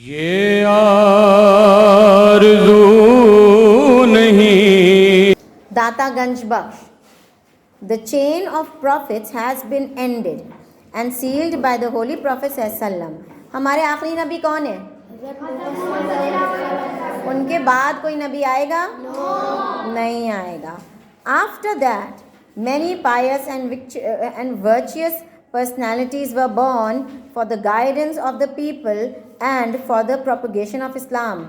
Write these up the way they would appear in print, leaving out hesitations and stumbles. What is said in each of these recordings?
یہ آرزو نہیں. Data Ganj Baksh. The chain of prophets has been ended and sealed by the Holy Prophet ﷺ. ہمارے آخری نبی کون ہے؟ ان کے بعد کوئی نبی آئے گا؟ نہیں آئے گا. After that, many pious and virtuous personalities were born for the guidance of the people and for the propagation of Islam.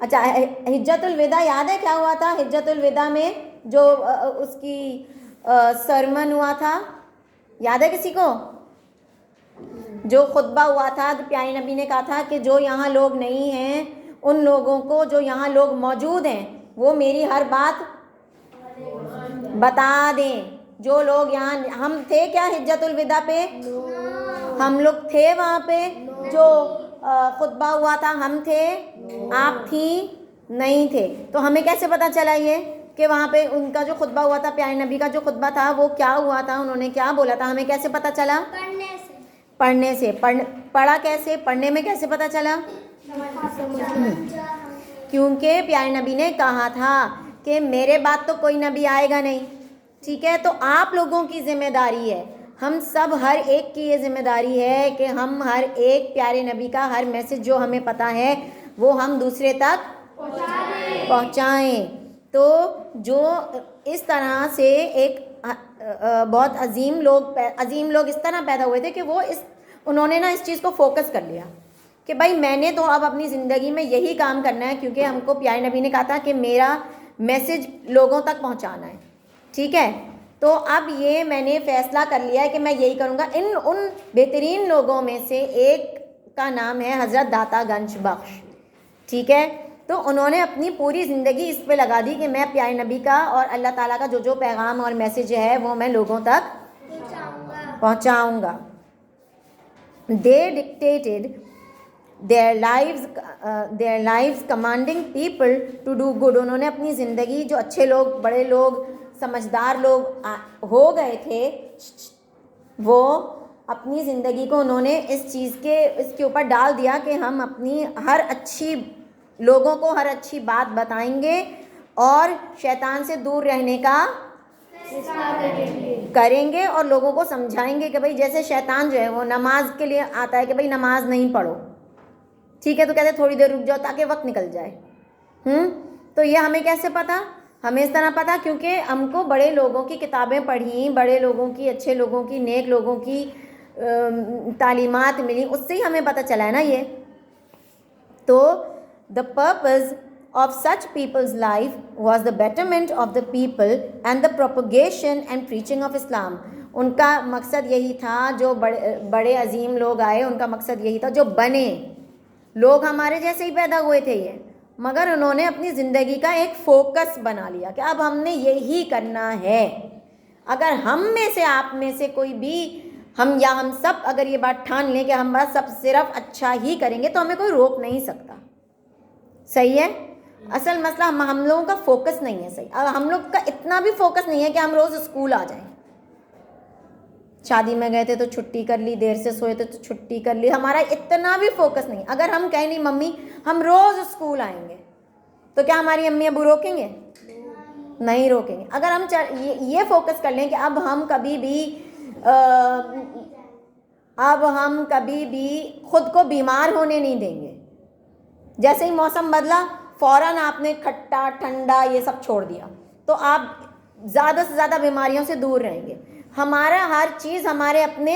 اچھا، حجت الوداع یاد ہے کیا ہوا تھا؟ حجت الوداع میں جو اس کی سرمن ہوا تھا، یاد ہے کسی کو؟ جو خطبہ ہوا تھا، پیارے نبی نے کہا تھا کہ جو یہاں لوگ نہیں ہیں ان لوگوں کو، جو یہاں لوگ موجود ہیں وہ میری ہر بات بتا دیں. جو لوگ یہاں، ہم تھے کیا حجت الوداع پہ؟ ہم لوگ تھے وہاں پہ جو خطبہ ہوا تھا؟ ہم تھے، آپ تھیں؟ نہیں تھے. تو ہمیں کیسے پتہ چلا یہ کہ وہاں پہ ان کا جو خطبہ ہوا تھا، پیارے نبی کا جو خطبہ تھا وہ کیا ہوا تھا، انہوں نے کیا بولا تھا؟ ہمیں کیسے پتہ چلا؟ پڑھنے سے. پڑھا کیسے؟ پڑھنے میں کیسے پتہ چلا؟ کیونکہ پیارے نبی نے کہا تھا کہ میرے بعد تو کوئی نبی آئے گا نہیں. ٹھیک ہے، تو آپ لوگوں کی ذمہ داری ہے، ہم سب ہر ایک کی یہ ذمہ داری ہے کہ ہم ہر ایک پیارے نبی کا ہر میسج جو ہمیں پتہ ہے وہ ہم دوسرے تک پہنچائیں. تو جو اس طرح سے ایک بہت عظیم لوگ اس طرح پیدا ہوئے تھے کہ انہوں نے نا اس چیز کو فوکس کر لیا کہ بھائی میں نے تو اب اپنی زندگی میں یہی کام کرنا ہے، کیونکہ ہم کو پیارے نبی نے کہا تھا کہ میرا میسج لوگوں تک پہنچانا ہے. ٹھیک ہے، تو اب یہ میں نے فیصلہ کر لیا ہے کہ میں یہی کروں گا. ان بہترین لوگوں میں سے ایک کا نام ہے حضرت داتا گنج بخش. ٹھیک ہے، تو انہوں نے اپنی پوری زندگی اس پہ لگا دی کہ میں پیارے نبی کا اور اللہ تعالیٰ کا جو پیغام اور میسج ہے وہ میں لوگوں تک پہنچاؤں گا. They dictated their lives commanding people to do good. انہوں نے اپنی زندگی، جو اچھے لوگ، بڑے لوگ، سمجھدار لوگ ہو گئے تھے، وہ اپنی زندگی کو انہوں نے اس کے اوپر ڈال دیا کہ ہم اپنی لوگوں کو ہر اچھی بات بتائیں گے اور شیطان سے دور رہنے کا کریں گے اور لوگوں کو سمجھائیں گے کہ بھئی جیسے شیطان جو ہے وہ نماز کے لیے آتا ہے کہ بھئی نماز نہیں پڑھو. ٹھیک ہے، تو کہتے تھوڑی دیر رک جاؤ تاکہ وقت نکل جائے. تو یہ ہمیں کیسے پتا؟ ہمیں اس طرح پتا کیونکہ ہم کو بڑے لوگوں کی کتابیں پڑھیں، بڑے لوگوں کی، اچھے لوگوں کی، نیک لوگوں کی تعلیمات ملی، اس سے ہی ہمیں پتہ چلا ہے نا یہ. تو the purpose of such people's life was the betterment of the people and the propagation and preaching of Islam. ان کا مقصد یہی تھا، جو بڑے عظیم لوگ آئے ان کا مقصد یہی تھا، جو بنے لوگ ہمارے جیسے ہی پیدا ہوئے تھے یہ، مگر انہوں نے اپنی زندگی کا ایک فوکس بنا لیا کہ اب ہم نے یہی کرنا ہے. اگر ہم میں سے، آپ میں سے کوئی بھی، ہم سب اگر یہ بات ٹھان لیں کہ ہم بس سب صرف اچھا ہی کریں گے تو ہمیں کوئی روک نہیں سکتا. صحیح ہے؟ اصل مسئلہ ہم لوگوں کا فوکس نہیں ہے صحیح. اب ہم لوگ کا اتنا بھی فوکس نہیں ہے کہ ہم روز اسکول آ جائیں. شادی میں گئے تھے تو چھٹی کر لی، دیر سے سوئے تھے تو چھٹی کر لی. ہمارا اتنا بھی فوکس نہیں. اگر ہم کہیں نہیں ممی ہم روز اسکول آئیں گے تو کیا ہماری امی ابو روکیں گے؟ نہیں روکیں گے. اگر ہم یہ فوکس کر لیں کہ اب ہم کبھی بھی خود کو بیمار ہونے نہیں دیں گے، جیسے ہی موسم بدلا فوراً آپ نے کھٹا ٹھنڈا یہ سب چھوڑ دیا تو آپ زیادہ سے زیادہ بیماریوں سے دور رہیں گے. ہمارا ہر چیز ہمارے اپنے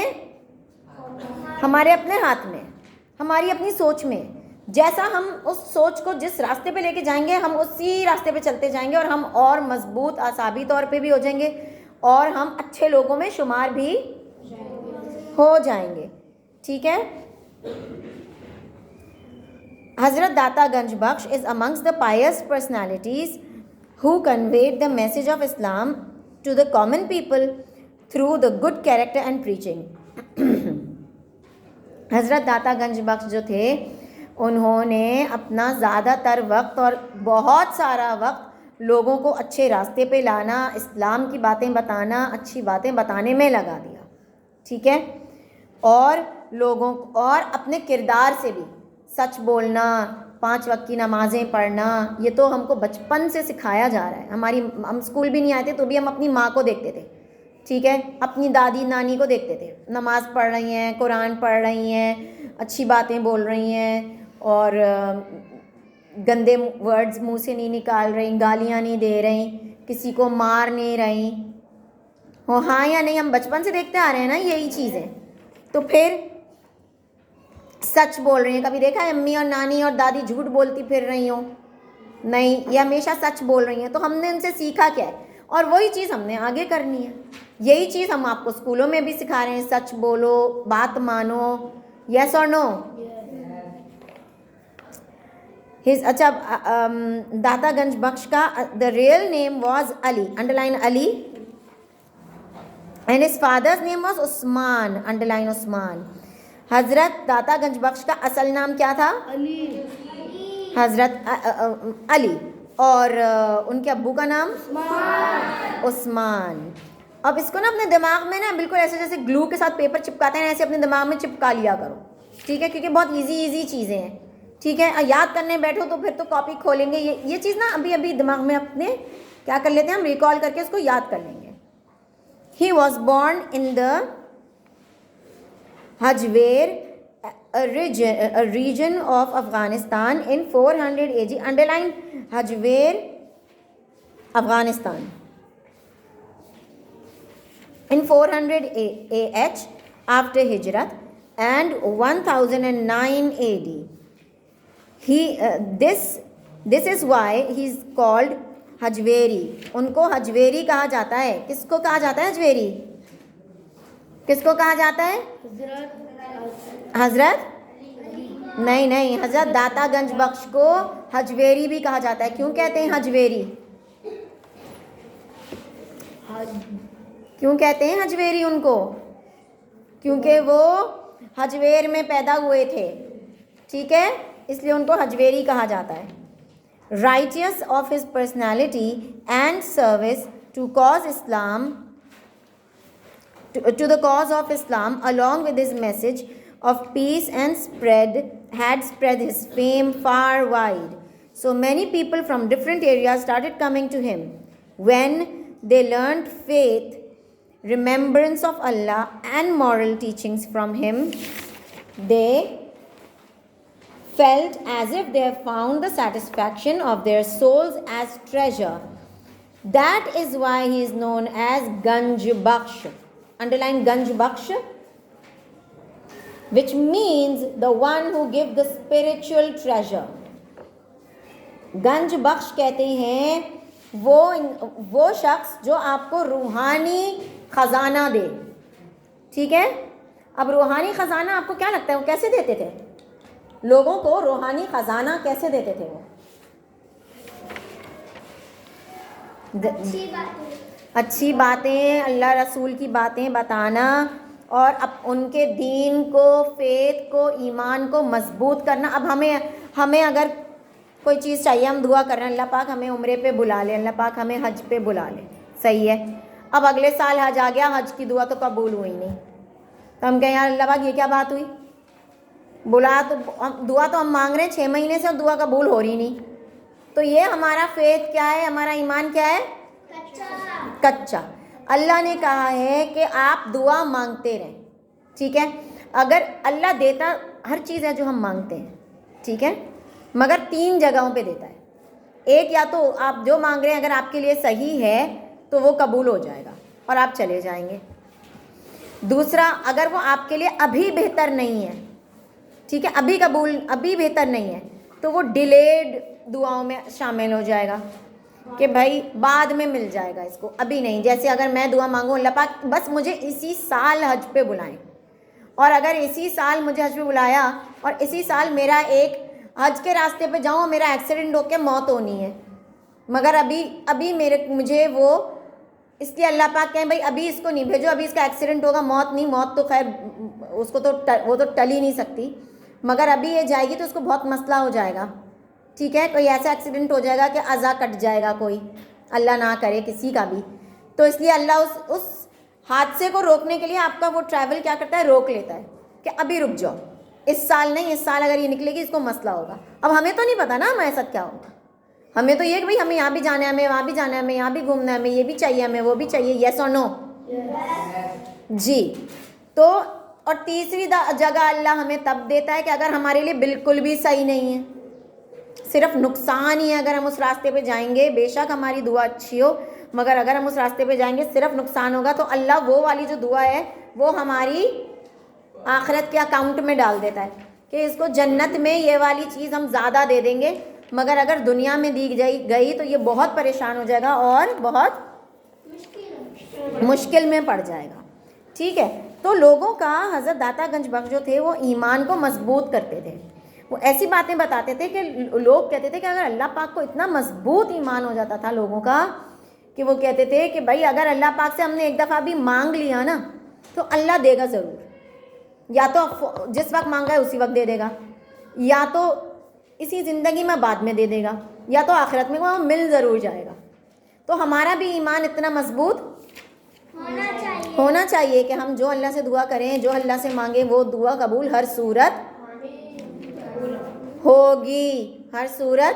ہاتھ میں، ہماری اپنی سوچ میں. جیسا ہم اس سوچ کو جس راستے پہ لے کے جائیں گے ہم اسی راستے پہ چلتے جائیں گے اور ہم اور مضبوط اعصابی طور پہ بھی ہو جائیں گے اور ہم اچھے لوگوں میں شمار بھی ہو جائیں گے. ٹھیک ہے. Hazrat Data Ganj Baksh is amongst the pious personalities who conveyed the message of Islam to the common people through the good character and preaching. حضرت داتا گنج بخش جو تھے انہوں نے اپنا زیادہ تر وقت اور بہت سارا وقت لوگوں کو اچھے راستے پہ لانا، اسلام کی باتیں بتانا، اچھی باتیں بتانے میں لگا دیا. ٹھیک ہے، اور اپنے کردار سے بھی سچ بولنا, 5 وقت کی نمازیں پڑھنا, یہ تو ہم کو بچپن سے سکھایا جا رہا ہے. ہم اسکول بھی نہیں آئے تھے تو بھی ہم اپنی ماں کو دیکھتے تھے, ٹھیک ہے, اپنی دادی نانی کو دیکھتے تھے, نماز پڑھ رہی ہیں, قرآن پڑھ رہی ہیں, اچھی باتیں بول رہی ہیں, اور گندے ورڈز منہ سے نہیں نکال رہی, گالیاں نہیں دے رہی, کسی کو مار نہیں رہی. ہاں یا نہیں؟ ہم بچپن سے دیکھتے آ رہے ہیں نا یہی چیزیں. تو پھر سچ بول رہی ہیں. کبھی دیکھا ہے امی اور نانی اور دادی جھوٹ بولتی پھر رہی ہوں؟ نہیں, یہ ہمیشہ سچ بول رہی ہیں. تو ہم نے ان سے سیکھا کیا ہے, اور وہی چیز ہم نے آگے کرنی ہے. یہی چیز ہم آپ کو اسکولوں میں بھی سکھا رہے ہیں, سچ بولو, بات مانو. یس اور نو؟ اچھا, داتا گنج بخش کا the real name was Ali, underline Ali, and his father's name was Usman, underline Usman. حضرت داتا گنج بخش کا اصل نام کیا تھا؟ علی. حضرت علی, اور ان کے ابو کا نام عثمان. اب اس کو نا اپنے دماغ میں نا بالکل ایسے جیسے گلو کے ساتھ پیپر چپکاتے ہیں ایسے اپنے دماغ میں چپکا لیا کرو, ٹھیک ہے, کیونکہ بہت ایزی چیزیں ہیں, ٹھیک ہے. یاد کرنے بیٹھو تو پھر تو کاپی کھولیں گے, یہ چیز نا ابھی دماغ میں اپنے کیا کر لیتے ہیں ہم, ریکال کر کے اس کو یاد کر لیں گے. He was born in the Hajwer, a region of Afghanistan in 400 AD. Underline Hajwer, Afghanistan. In 400 AH after Hijrat and 1009 AD. This is why he is called Hujwiri. ان کو حجویری کہا جاتا ہے. کس کو کہا جاتا ہے حجویری؟ کس کو کہا جاتا ہے؟ حضرت نہیں, حضرت داتا گنج بخش کو حجویری بھی کہا جاتا ہے. کیوں کہتے ہیں حجویری؟ کیوں کہتے ہیں حجویری ان کو؟ کیونکہ وہ حجویر میں پیدا ہوئے تھے, ٹھیک ہے, اس لیے ان کو حجویری کہا جاتا ہے. Righteous of his personality and service to the cause of Islam, along with his message of peace and had spread his fame far wide. So many people from different areas started coming to him. When they learned faith, remembrance of Allah and moral teachings from him, they felt as if they have found the satisfaction of their souls as treasure. That is why he is known as Ganj Bakhsh. Underline Ganj Bakhsh, which means the one who gives the spiritual treasure. Ganj Bakhsh کہتے ہیں وہ شخص جو آپ کو روحانی خزانہ دے, ٹھیک ہے. اب روحانی خزانہ آپ کو کیا لگتا ہے وہ کیسے دیتے تھے لوگوں کو؟ روحانی خزانہ کیسے دیتے تھے وہ؟ اچھی باتیں, اللہ رسول کی باتیں بتانا, اور اب ان کے دین کو, فیتھ کو, ایمان کو مضبوط کرنا. اب ہمیں اگر کوئی چیز چاہیے, ہم دعا کر رہے ہیں اللہ پاک ہمیں عمرے پہ بلا لے, اللہ پاک ہمیں حج پہ بلا لے, صحیح ہے. اب اگلے سال حج آ گیا, حج کی دعا تو قبول ہوئی نہیں, تو ہم کہیں یار اللہ پاک یہ کیا بات ہوئی, بلا تو دعا تو ہم مانگ رہے ہیں 6 مہینے سے, دعا قبول ہو رہی نہیں. تو یہ ہمارا فیتھ کیا ہے, ہمارا ایمان کیا ہے؟ کچا. اللہ نے کہا ہے کہ آپ دعا مانگتے رہیں, ٹھیک ہے. اگر اللہ دیتا ہر چیز ہے جو ہم مانگتے ہیں, ٹھیک ہے, مگر 3 جگہوں پہ دیتا ہے. ایک, یا تو آپ جو مانگ رہے ہیں اگر آپ کے لیے صحیح ہے تو وہ قبول ہو جائے گا اور آپ چلے جائیں گے. دوسرا, اگر وہ آپ کے لیے ابھی بہتر نہیں ہے, ٹھیک ہے, ابھی بہتر نہیں ہے, تو وہ ڈیلیڈ دعاؤں میں شامل ہو جائے گا کہ بھائی بعد میں مل جائے گا, اس کو ابھی نہیں. جیسے اگر میں دعا مانگوں اللہ پاک بس مجھے اسی سال حج پہ بلائیں, اور اگر اسی سال مجھے حج پہ بلایا اور اسی سال میرا ایک حج کے راستے پہ جاؤں, میرا ایکسیڈنٹ ہو کے موت ہونی ہے, مگر ابھی مجھے وہ, اس لیے اللہ پاک کہیں بھائی ابھی اس کو نہیں بھیجو, ابھی اس کا ایکسیڈنٹ ہوگا, موت تو خیر اس کو تو وہ تو ٹل ہی نہیں سکتی, مگر ابھی یہ جائے گی تو اس کو بہت مسئلہ ہو جائے گا, ٹھیک ہے. کوئی ایسا ایکسیڈنٹ ہو جائے گا کہ اعضا کٹ جائے گا, کوئی اللہ نہ کرے کسی کا بھی, تو اس لیے اللہ اس حادثے کو روکنے کے لیے آپ کا وہ ٹریول کیا کرتا ہے, روک لیتا ہے کہ ابھی رک جاؤ, اس سال نہیں، اس سال اگر یہ نکلے گی اس کو مسئلہ ہوگا. اب ہمیں تو نہیں پتہ نا ہمارے ساتھ کیا ہوگا. ہمیں تو یہ کہ بھائی ہمیں یہاں بھی جانا ہے، ہمیں وہاں بھی جانا ہے، ہمیں یہاں بھی گھومنا ہے، ہمیں یہ بھی چاہیے، ہمیں وہ بھی چاہیے. یس اور نو؟ جی. تو اور تیسری جگہ اللہ ہمیں تب دیتا ہے کہ اگر ہمارے لیے بالکل بھی صحیح نہیں ہے، صرف نقصان ہی ہے. اگر ہم اس راستے پہ جائیں گے، بے شک ہماری دعا اچھی ہو، مگر اگر ہم اس راستے پہ جائیں گے صرف نقصان ہوگا، تو اللہ وہ والی جو دعا ہے وہ ہماری آخرت کے اکاؤنٹ میں ڈال دیتا ہے کہ اس کو جنت میں یہ والی چیز ہم زیادہ دے دیں گے، مگر اگر دنیا میں دی گئی تو یہ بہت پریشان ہو جائے گا اور بہت مشکل میں پڑ جائے گا. ٹھیک ہے. تو لوگوں کا حضرت داتا گنج بخش جو تھے وہ ایمان کو مضبوط کرتے تھے. وہ ایسی باتیں بتاتے تھے کہ لوگ کہتے تھے کہ اگر اللہ پاک کو اتنا مضبوط ایمان ہو جاتا تھا لوگوں کا کہ وہ کہتے تھے کہ بھائی اگر اللہ پاک سے ہم نے ایک دفعہ بھی مانگ لیا نا تو اللہ دے گا ضرور. یا تو جس وقت مانگا ہے اسی وقت دے دے گا، یا تو اسی زندگی میں بعد میں دے دے گا، یا تو آخرت میں وہ مل ضرور جائے گا. تو ہمارا بھی ایمان اتنا مضبوط ہونا چاہیے کہ ہم جو اللہ سے دعا کریں، جو اللہ سے مانگیں، وہ دعا قبول ہر صورت ہوگی، ہر صورت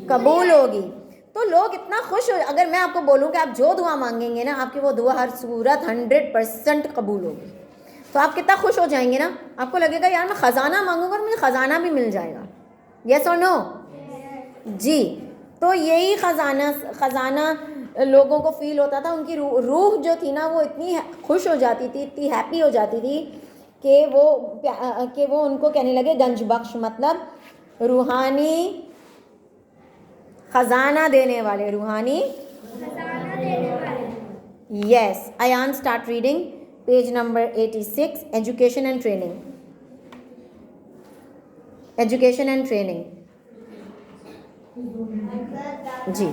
قبول ہوگی. تو لوگ اتنا خوش ہو، اگر میں آپ کو بولوں کہ آپ جو دعا مانگیں گے نا آپ کی وہ دعا ہر صورت 100% قبول ہوگی، تو آپ کتنا خوش ہو جائیں گے نا. آپ کو لگے گا یار میں خزانہ مانگوں گا اور مجھے خزانہ بھی مل جائے گا. یس اور نو؟ جی. تو یہی خزانہ لوگوں کو فیل ہوتا تھا. ان کی روح جو تھی نا وہ اتنی خوش ہو جاتی تھی، اتنی ہیپی ہو جاتی تھی کہ وہ ان کو کہنے لگے گنج بخش، مطلب روحانی خزانہ دینے والے، روحانی. Yes. Ayan start reading page number 86. Education and training. Education and training. جی.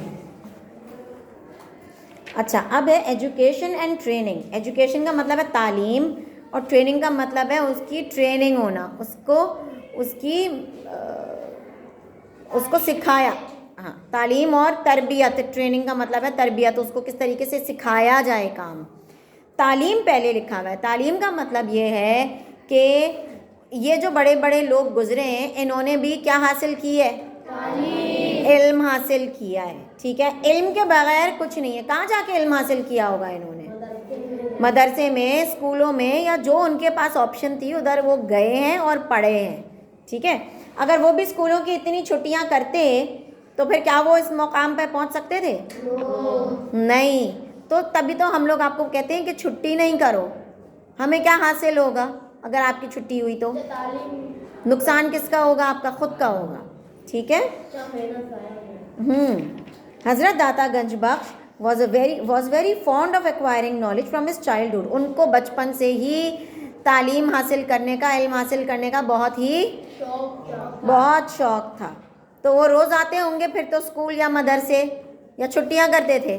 اچھا اب ہے ایجوکیشن اینڈ ٹریننگ. ایجوکیشن کا مطلب ہے تعلیم اور ٹریننگ کا مطلب ہے اس کی ٹریننگ ہونا، اس کو سکھایا. ہاں. تعلیم اور تربیت. ٹریننگ کا مطلب ہے تربیت، اس کو کس طریقے سے سکھایا جائے کام. تعلیم پہلے لکھا ہوا ہے. تعلیم کا مطلب یہ ہے کہ یہ جو بڑے بڑے لوگ گزرے ہیں انہوں نے بھی کیا حاصل کی ہے؟ علم حاصل کیا ہے. ٹھیک ہے. علم کے بغیر کچھ نہیں ہے. کہاں جا کے علم حاصل کیا ہوگا انہوں نے؟ مدرسے میں، اسکولوں میں، یا جو ان کے پاس آپشن تھی ادھر وہ گئے ہیں اور پڑھے ہیں. ٹھیک ہے. اگر وہ بھی اسکولوں کی اتنی چھٹیاں کرتے تو پھر کیا وہ اس مقام پہ پہنچ سکتے تھے؟ نہیں. تو تبھی تو ہم لوگ آپ کو کہتے ہیں کہ چھٹی نہیں کرو. ہمیں کیا حاصل ہوگا اگر آپ کی چھٹی ہوئی تو؟ نقصان کس کا ہوگا؟ آپ کا خود کا ہوگا. ٹھیک ہے. حضرت داتا گنج بخش was very fond of acquiring knowledge from his childhood. ان کو بچپن سے ہی تعلیم حاصل کرنے کا، علم حاصل کرنے کا بہت شوق تھا. تو وہ روز آتے ہوں گے پھر تو اسکول یا مدرسے، یا چھٹیاں کرتے تھے؟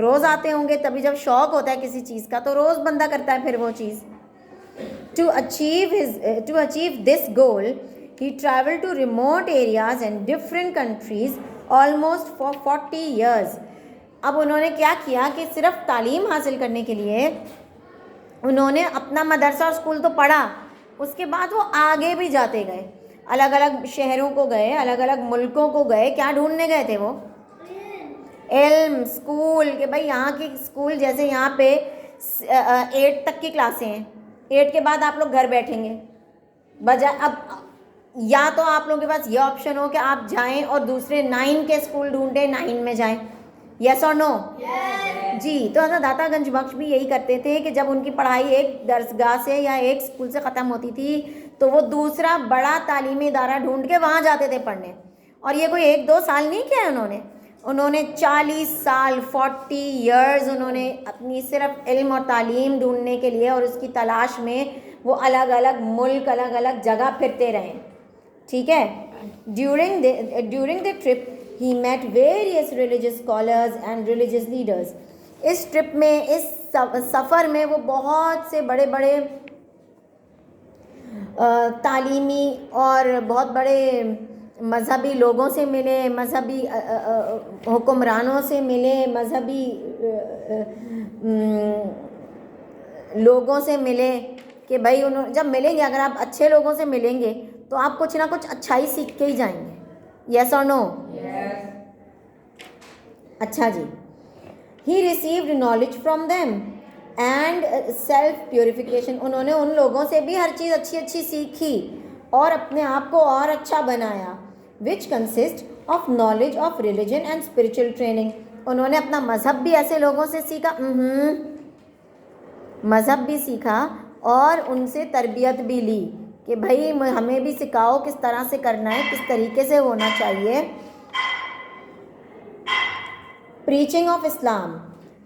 روز آتے ہوں گے. تبھی جب شوق ہوتا ہے کسی چیز کا تو روز بندہ کرتا ہے پھر وہ چیز. To achieve this goal, he traveled to remote areas and different countries almost for 40 years. اب انہوں نے کیا کیا کہ صرف تعلیم حاصل کرنے کے لیے انہوں نے اپنا مدرسہ اور اسکول تو پڑھا، اس کے بعد وہ آگے بھی جاتے گئے. الگ الگ شہروں کو گئے، الگ الگ ملکوں کو گئے. کیا ڈھونڈنے گئے تھے وہ؟ علم. اسکول کہ بھائی یہاں کی اسکول جیسے یہاں پہ 8 تک کی کلاسیں ہیں، 8 کے بعد آپ لوگ گھر بیٹھیں گے. بجائے اب یا تو آپ لوگوں کے پاس یہ آپشن ہو کہ آپ جائیں اور دوسرے 9 کے اسکول ڈھونڈیں، 9 میں جائیں. یس اور نو؟ جی. تو حضرت داتا گنج بخش بھی یہی کرتے تھے کہ جب ان کی پڑھائی ایک درسگاہ سے یا ایک اسکول سے ختم ہوتی تھی تو وہ دوسرا بڑا تعلیمی ادارہ ڈھونڈ کے وہاں جاتے تھے پڑھنے. اور یہ کوئی 1-2 سال نہیں کیا انہوں نے 40 سال 40 ایئرز انہوں نے اپنی صرف علم اور تعلیم ڈھونڈنے کے لیے اور اس کی تلاش میں وہ الگ الگ ملک، الگ الگ جگہ پھرتے رہے. ٹھیک ہے. During the trip he met various religious scholars and religious leaders. اس ٹرپ میں، اس سفر میں وہ بہت سے بڑے بڑے تعلیمی اور بہت بڑے مذہبی لوگوں سے ملے، مذہبی حکمرانوں سے ملے، مذہبی لوگوں سے ملے. کہ بھائی جب ملیں گے, اگر آپ اچھے لوگوں سے ملیں گے تو آپ کچھ نہ کچھ اچھائی سیکھ کے ہی جائیں گے. یس اور نو؟ اچھا جی. He received knowledge from them and self purification, انہوں نے ان لوگوں سے بھی ہر چیز اچھی اچھی سیکھی اور اپنے آپ کو اور اچھا بنایا. Which consist of knowledge of religion and spiritual training, انہوں نے اپنا مذہب بھی ایسے لوگوں سے سیکھا, مذہب بھی سیکھا اور ان سے تربیت بھی لی کہ بھائی ہمیں بھی سکھاؤ کس طرح سے کرنا ہے, کس طریقے سے ہونا چاہیے. Preaching of Islam,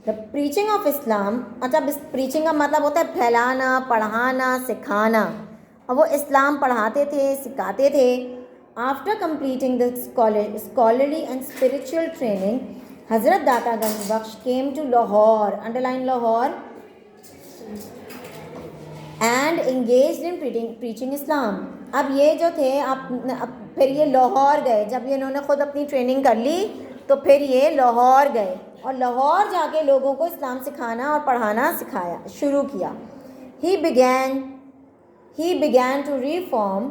the preaching of Islam. اچھا, پریچنگ کا مطلب ہوتا ہے پھیلانا, پڑھانا, سکھانا, اور وہ اسلام پڑھاتے تھے, سکھاتے تھے. After completing the scholarly and spiritual training, حضرت Data Ganj Bakhsh came to Lahore, underline Lahore, and engaged in preaching Islam. اب یہ جو تھے پھر یہ لاہور گئے, جب انہوں نے خود اپنی ٹریننگ کر لی تو پھر یہ لاہور گئے اور لاہور جا کے لوگوں کو اسلام سکھانا اور پڑھانا سکھایا شروع کیا. He began to reform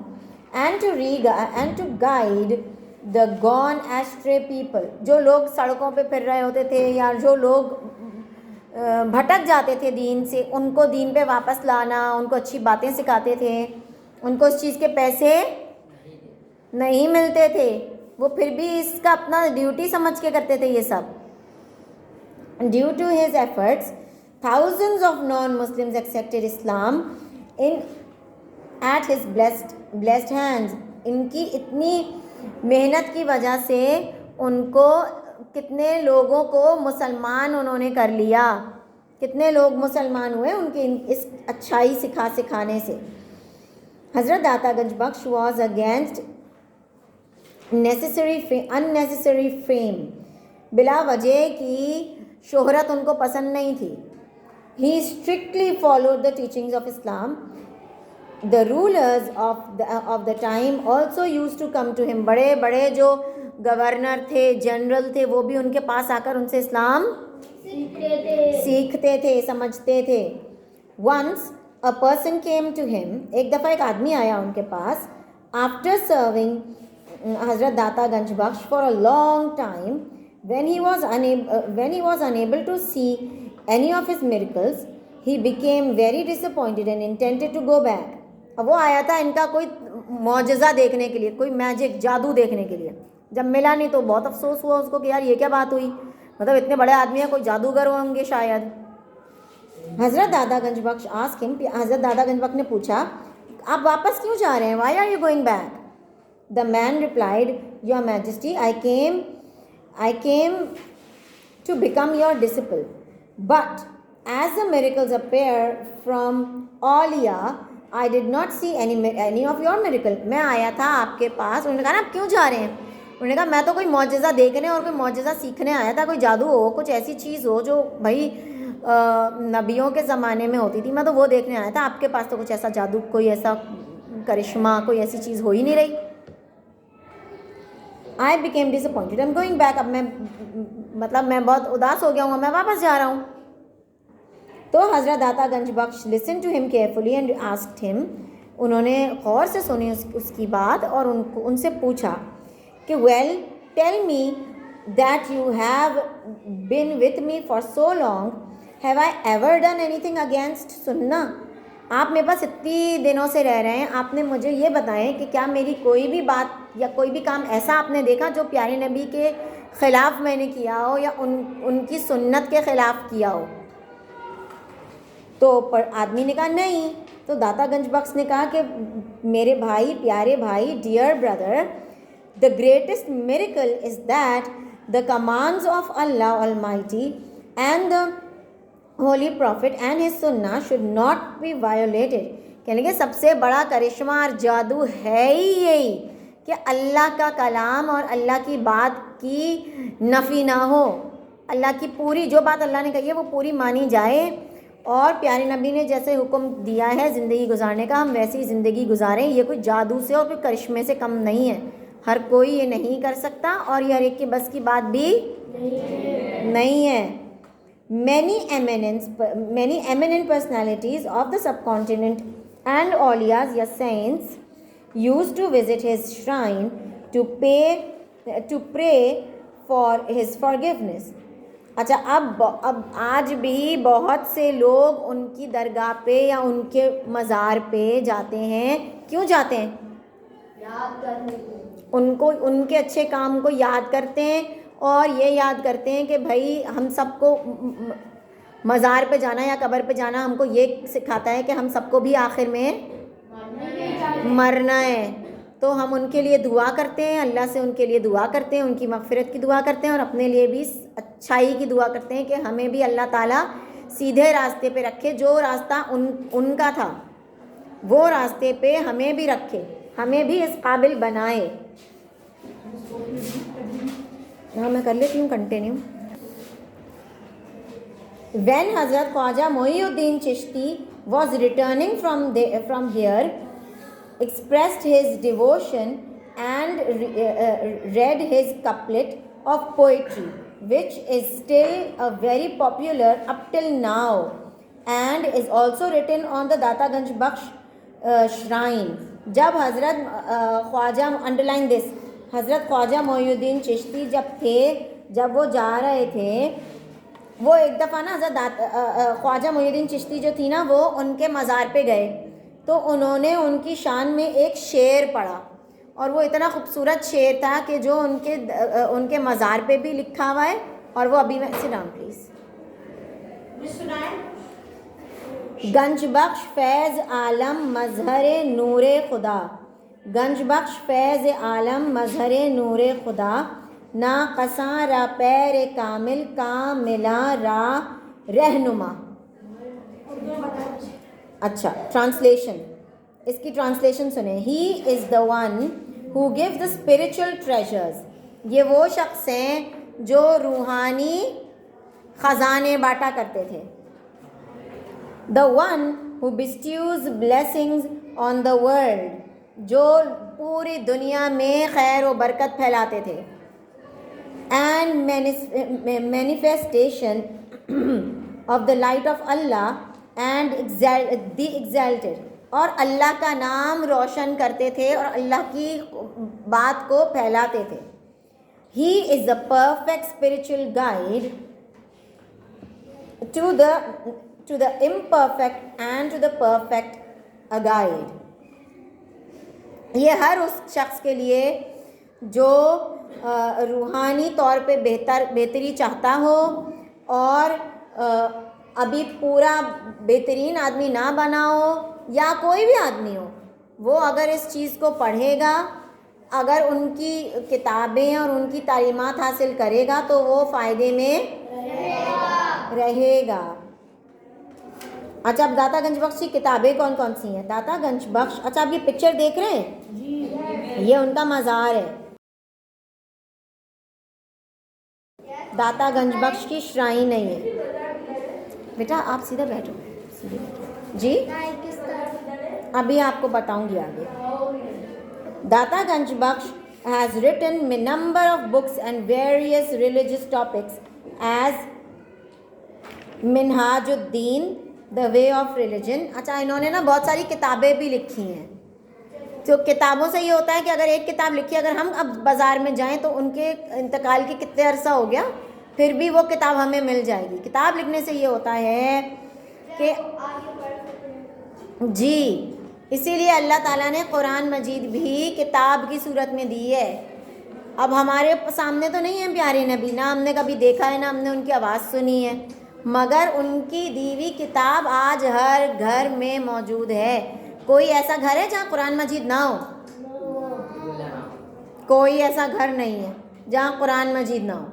and to guide the gone astray people. جو لوگ سڑکوں پہ پھر رہے ہوتے تھے یا جو لوگ بھٹک جاتے تھے دین سے, ان کو دین پہ واپس لانا, ان کو اچھی باتیں سکھاتے تھے. ان کو اس چیز کے پیسے نہیں ملتے تھے, وہ پھر بھی اس کا اپنا ڈیوٹی سمجھ کے کرتے تھے یہ سب. Due to his efforts, thousands of non-Muslims accepted Islam at his blessed hands. ان کی اتنی محنت کی وجہ سے ان کو کتنے لوگوں کو مسلمان انہوں نے کر لیا, کتنے لوگ مسلمان ہوئے ان کی اس اچھائی سکھانے سے. حضرت داتا گنج بخش was against unnecessary fame. بلا وجہ کی شہرت ان کو پسند نہیں تھی. He strictly followed the teachings of Islam. The rulers of the time also used to come to him. بڑے بڑے جو گورنر تھے, جنرل تھے, وہ بھی ان کے پاس آ کر ان سے اسلام سیکھتے تھے, سمجھتے تھے. Once a person came to him. ایک دفعہ ایک آدمی آیا ان کے پاس. After serving حضرت داتا گنج بخش for a long time, when he was unable to see any of his miracles, he became very disappointed and intended to go back. اب وہ آیا تھا ان کا کوئی معجزہ دیکھنے کے لیے, کوئی میجک, جادو دیکھنے کے لیے. جب ملا نہیں تو بہت افسوس ہوا اس کو کہ یار یہ کیا بات ہوئی, مطلب اتنے بڑے آدمی ہیں, کوئی جادوگر ہوں گے شاید. حضرت دادا گنج بخش asked him, حضرت دادا گنج بخش نے پوچھا آپ واپس کیوں جا رہے ہیں, why are you going back? The man replied, Your Majesty, I came to become your disciple, but as the miracles appear from all year, I did not see any of your miracle. میں آیا تھا آپ کے پاس. انہوں نے کہا نا آپ کیوں جا رہے ہیں, انہوں نے کہا میں تو کوئی معجزہ دیکھنے اور کوئی معجزہ سیکھنے آیا تھا, کوئی جادو ہو, کچھ ایسی چیز ہو جو بھائی نبیوں کے زمانے میں ہوتی تھی, میں تو وہ دیکھنے آیا تھا. آپ کے پاس تو کچھ ایسا جادو, کوئی ایسا کرشمہ, کوئی ایسی چیز ہو ہی نہیں رہی. I became disappointed. I'm going back. اب میں بہت اداس ہو گیا ہوں, میں واپس جا رہا ہوں. تو حضرت داتا گنج بخش listened to him carefully and asked him. انہوں نے غور سے سنی اس کی بات اور ان سے پوچھا کہ well, tell me that you have been with me for so long. Have I ever done anything against Sunnah? آپ میرے پاس اتنی دنوں سے رہ رہے ہیں, آپ نے مجھے یہ بتائیں کہ کیا میری کوئی بھی بات یا کوئی بھی کام ایسا آپ نے دیکھا جو پیارے نبی کے خلاف میں نے کیا ہو یا ان کی سنت کے خلاف کیا ہو. تو آدمی نے کہا نہیں. تو داتا گنج بخش نے کہا کہ میرے بھائی, پیارے بھائی, dear brother, the greatest miracle is that the commands of Allah Almighty and the Holy Prophet and his Sunnah should not be violated. کہنے کہ سب سے بڑا کرشمہ اور جادو ہے ہی یہی کہ اللہ کا کلام اور اللہ کی بات کی نفی نہ ہو, اللہ کی پوری جو بات اللہ نے کہی ہے وہ پوری مانی جائے, اور پیارے نبی نے جیسے حکم دیا ہے زندگی گزارنے کا ہم ویسی زندگی گزاریں. یہ کوئی جادو سے اور کوئی کرشمے سے کم نہیں ہے, ہر کوئی یہ نہیں کر سکتا اور یہ ہر ایک کے بس کی بات بھی نہیں ہے. many eminent personalities of the subcontinent and awliyas ya saints used to visit his shrine to pray for his forgiveness. اچھا اب آج بھی بہت سے لوگ ان کی درگاہ پہ یا ان کے مزار پہ جاتے ہیں. کیوں جاتے ہیں؟ یاد کرنے کو. ان کے اچھے کام کو یاد کرتے ہیں اور یہ یاد کرتے ہیں کہ بھائی ہم سب کو مزار پہ جانا یا قبر پہ جانا ہم کو یہ سکھاتا ہے کہ ہم سب کو بھی آخر میں مرنا ہے. تو ہم ان کے لیے دعا کرتے ہیں, اللہ سے ان کے لیے دعا کرتے ہیں, ان کی مغفرت کی دعا کرتے ہیں اور اپنے لیے بھی اچھائی کی دعا کرتے ہیں کہ ہمیں بھی اللہ تعالیٰ سیدھے راستے پہ رکھے. جو راستہ ان کا تھا وہ راستے پہ ہمیں بھی رکھے, ہمیں بھی اس قابل بنائے. ہاں میں کر لیتی ہوں continue. When Hazrat Khwaja Mohiuddin Chishti was returning from here, expressed his devotion and read his couplet of poetry, which is still very popular up till now and is also written on the Data Ganj Bakhsh shrine. جب حضرت خواجہ underline دس حضرت خواجہ معی الدین چشتی جب وہ جا رہے تھے, وہ ایک دفعہ نا حضرت خواجہ معی الدین چشتی جو تھی نا وہ ان کے مزار پہ گئے تو انہوں نے ان کی شان میں ایک شعر پڑھا اور وہ اتنا خوبصورت شعر تھا کہ جو ان کے مزار پہ بھی لکھا ہوا ہے اور وہ ابھی میں سے نام پلیز گنج بخش فیض عالم مظہر نور خدا, گنج بخش فیض عالم مظہر نور خدا, ناقصاں را پیر کامل کاملا را رہنما. اچھا ٹرانسلیشن, اس کی ٹرانسلیشن سنیں. He is the one who gives the spiritual treasures, یہ وہ شخص ہیں جو روحانی خزانے بانٹا کرتے تھے. دا one who bestows blessings on the world, جو پوری دنیا میں خیر و برکت پھیلاتے تھے. And manifestation of the light of Allah and the exalted, اور اللہ کا نام روشن کرتے تھے اور اللہ کی بات کو پھیلاتے تھے. He is the perfect spiritual guide to the imperfect and to the perfect a guide. یہ ہر اس شخص کے لیے جو روحانی طور پہ بہتری چاہتا ہو اور ابھی پورا بہترین آدمی نہ بنا ہو یا کوئی بھی آدمی ہو, وہ اگر اس چیز کو پڑھے گا, اگر ان کی کتابیں اور ان کی تعلیمات حاصل کرے گا تو وہ فائدے میں رہے گا. اچھا اب داتا گنج بخش کی کتابیں کون کون سی ہیں؟ داتا گنج بخش, اچھا آپ یہ پکچر دیکھ رہے ہیں, یہ ان کا مزار ہے. داتا گنج بخش کی شرائن نہیں ہے. بیٹا آپ سیدھا بیٹھو, سیدھے بیٹھو جی, ابھی آپ کو بتاؤں گی آگے. داتا گنج بخش has written a number of books and various religious topics as Minhaj Uddin, The Way of Religion. اچھا انہوں نے نا بہت ساری کتابیں بھی لکھی ہیں. تو کتابوں سے یہ ہوتا ہے کہ اگر ایک کتاب لکھی, اگر ہم اب بازار میں جائیں تو ان کے انتقال کے کتنے عرصہ ہو گیا, پھر بھی وہ کتاب ہمیں مل جائے گی. کتاب لکھنے سے یہ ہوتا ہے کہ جی, اسی لیے اللہ تعالیٰ نے قرآن مجید بھی کتاب کی صورت میں دی ہے. اب ہمارے سامنے تو نہیں ہے پیارے نبی, نہ ہم نے کبھی دیکھا ہے, نہ ہم نے ان کی آواز سنی ہے, مگر ان کی دی ہوئی کتاب آج ہر گھر میں موجود ہے. کوئی ایسا گھر ہے جہاں قرآن مجید نہ ہو؟ کوئی ایسا گھر نہیں ہے جہاں قرآن مجید نہ ہو,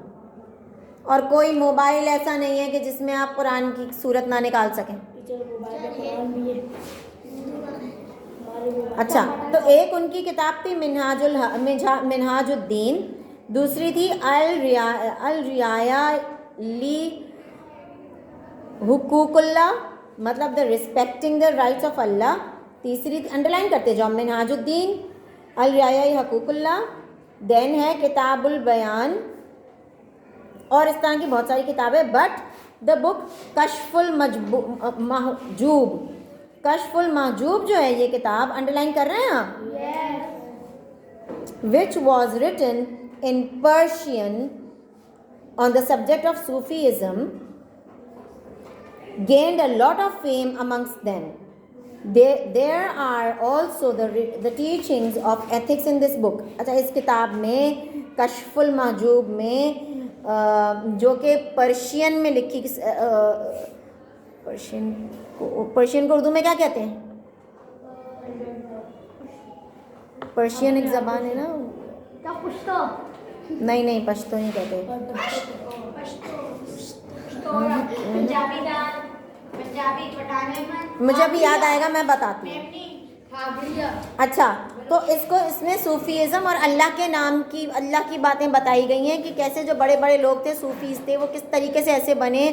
اور کوئی موبائل ایسا نہیں ہے کہ جس میں آپ قرآن کی صورت نہ نکال سکیں. اچھا تو ایک ان کی کتاب تھی منہاج الدین, دوسری تھی الرعایا لی حقوق اللہ, مطلب دا ریسپیکٹنگ دا رائٹس آف اللہ. تیسری انڈرلائن کرتے جاؤ, منہاج الدین, الرعایا حقوق اللہ, دین ہے کتاب البیان, اور اس طرح کی بہت ساری کتابیں. بٹ دا بک کشف المحجوب. کشف المحجوب جو ہے یہ کتاب انڈر لائن کر رہے ہیں آپ, which was written in Persian on the subject of Sufism, gained a lot of fame amongst them. There are also the teachings of ethics in this book. اچھا, اس کتاب میں کشف المحجوب میں جو کہ پرشین میں لکھی, پرشین کو اردو میں کیا کہتے ہیں؟ پرشین ایک زبان ہے نا. نہیں پشتو نہیں کہتے. مجھے بھی یاد آئے گا, میں بتاتی ہوں. اچھا, تو اس میں صوفیزم اور اللہ کے نام کی, اللہ کی باتیں بتائی گئی ہیں کہ کیسے جو بڑے بڑے لوگ تھے, صوفیز تھے, وہ کس طریقے سے ایسے بنے.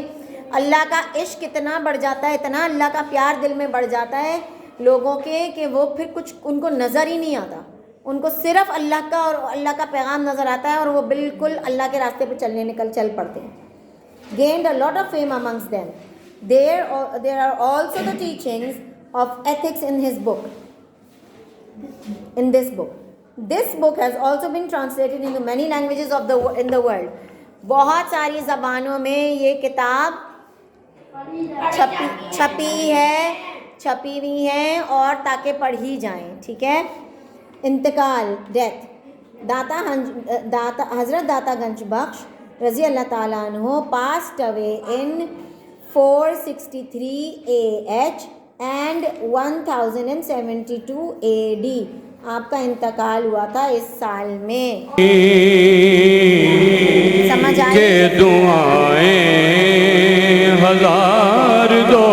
اللہ کا عشق اتنا بڑھ جاتا ہے, اتنا اللہ کا پیار دل میں بڑھ جاتا ہے لوگوں کے, کہ وہ پھر کچھ ان کو نظر ہی نہیں آتا. ان کو صرف اللہ کا اور اللہ کا پیغام نظر آتا ہے, اور وہ بالکل اللہ کے راستے پہ چل پڑتے ہیں. gained a lot of fame amongst them. There are also the teachings of ethics in his book. In this book. This book has also been translated into many languages in the world. بہت ساری زبانوں میں یہ کتاب چھپی ہوئی ہیں, اور تاکہ پڑھی جائیں. ٹھیک ہے. انتقال, ڈیتھ. حضرت داتا گنج بخش رضی اللہ تعالیٰ عنہ passed away in 463 AH and 1072 AD. آپ کا انتقال ہوا تھا اس سال میں. سمجھ آئی؟ دعائیں ہزار دو